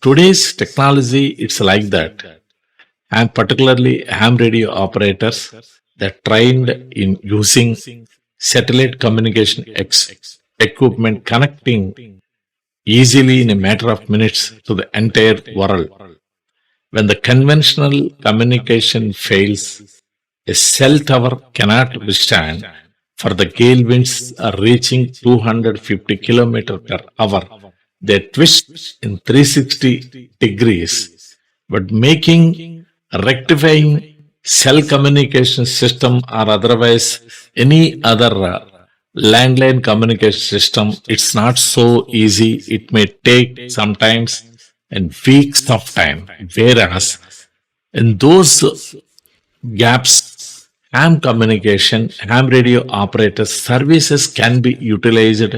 Today's technology, it's like that. And particularly ham radio operators that trained in using satellite communication equipment connecting easily in a matter of minutes to the entire world. When the conventional communication fails, a cell tower cannot withstand for the gale winds are reaching 250 km per hour. They twist in 360 degrees, but making rectifying cell communication system or otherwise any other landline communication system, it's not so easy. It may take sometimes and weeks of time. Whereas in those gaps, ham communication, ham radio operators services can be utilized